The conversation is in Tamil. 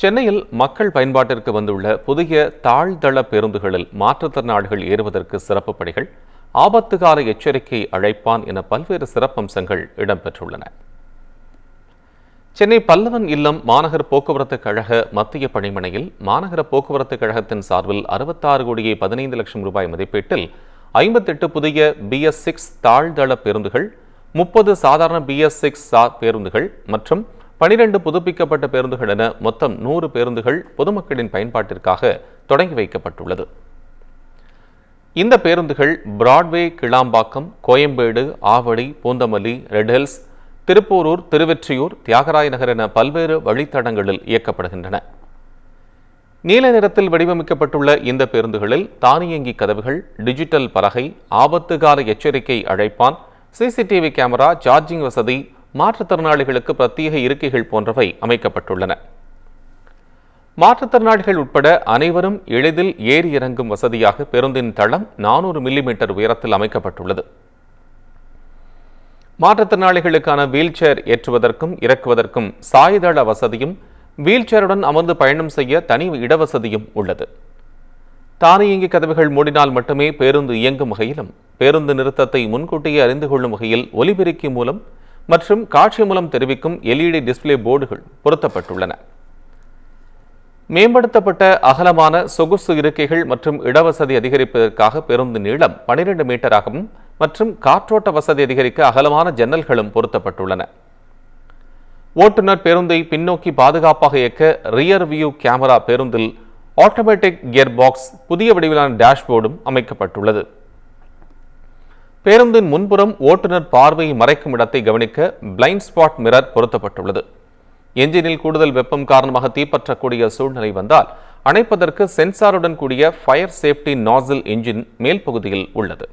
சென்னையில் மக்கள் பயன்பாட்டிற்கு வந்துள்ள புதிய தாழ்தள பேருந்துகளில் மாற்றுத்திறனாளிகள் ஏறுவதற்கு சிறப்பு பணிகள், ஆபத்துகால எச்சரிக்கை அழைப்பான் என பல்வேறு சிறப்பம்சங்கள் இடம்பெற்றுள்ளன. சென்னை பல்லவன் இல்லம் மாநகர போக்குவரத்து கழக மத்திய பணிமனையில் மாநகர போக்குவரத்து கழகத்தின் சார்பில் 66 கோடியே 15 லட்சம் ரூபாய் மதிப்பீட்டில் 58 புதிய BS6 தாழ்தள பேருந்துகள், 30 சாதாரண BS6 பேருந்துகள் மற்றும் 12 புதுப்பிக்கப்பட்ட பேருந்துகள் என மொத்தம் 100 பேருந்துகள் பொதுமக்களின் பயன்பாட்டிற்காக தொடங்கி வைக்கப்பட்டுள்ளது. இந்த பேருந்துகள் பிராட்வே, கிளாம்பாக்கம், கோயம்பேடு, ஆவடி, பூந்தமல்லி, ரெட் ஹில்ஸ், திருப்போரூர், திருவெற்றியூர், தியாகராய நகர் என பல்வேறு வழித்தடங்களில் இயக்கப்படுகின்றன. நீல நிறத்தில் வடிவமைக்கப்பட்டுள்ள இந்த பேருந்துகளில் தானியங்கி கதவுகள், டிஜிட்டல் பலகை, ஆபத்துகால எச்சரிக்கை அழைப்பான், CCTV கேமரா, சார்ஜிங் வசதி, மாற்றுத்திறனாளிகளுக்கு பிரத்யேக இருக்கைகள் போன்றவை அமைக்கப்பட்டுள்ளன. மாற்றுத்திறனாளிகள் உட்பட அனைவரும் எளிதில் ஏறி இறங்கும் வசதியாக பேருந்தின் தளம் 400 மில்லிமீட்டர் உயரத்தில் அமைக்கப்பட்டுள்ளது. மாற்றுத்திறனாளிகளுக்கான வீல் சேர் ஏற்றுவதற்கும் இறக்குவதற்கும் சாய்தள வசதியும், வீல் சேருடன் அமர்ந்து பயணம் செய்ய தனி இடவசதியும் உள்ளது. தானியங்கி கதவுகள் மூடினால் மட்டுமே பேருந்து இயங்கும் வகையிலும், பேருந்து நிறுத்தத்தை முன்கூட்டியே அறிந்து கொள்ளும் வகையில் ஒலிபெருக்கி மூலம் மற்றும் காட்சி மூலம் தெரிவிக்கும் LED டிஸ்பிளே போர்டுகள் பொருத்தப்பட்டுள்ளன. மேம்படுத்தப்பட்ட அகலமான சொகுசு இருக்கைகள் மற்றும் இடவசதி அதிகரிப்பதற்காக பேருந்து நீளம் 12 மீட்டராகவும் மற்றும் காற்றோட்ட வசதி அதிகரிக்க அகலமான ஜன்னல்களும் பொருத்தப்பட்டுள்ளன. ஓட்டுநர் பேருந்தை பின்னோக்கி பாதுகாப்பாக இயக்க ரியர் வியூ கேமரா, பேருந்தில் ஆட்டோமேட்டிக் கியர் பாக்ஸ், புதிய வடிவிலான டேஷ்போர்டும் அமைக்கப்பட்டுள்ளது. பேருந்தின் முன்புறம் ஓட்டுநர் பார்வையை மறைக்கும் இடத்தை கவனிக்க பிளைண்ட் ஸ்பாட் மிரர் பொருத்தப்பட்டுள்ளது. என்ஜினில் கூடுதல் வெப்பம் காரணமாக தீப்பற்றக்கூடிய சூழ்நிலை வந்தால் அணைப்பதற்கு சென்சாருடன் கூடிய ஃபயர் சேஃப்டி நாசில் என்ஜின் மேல் பகுதியில் உள்ளது.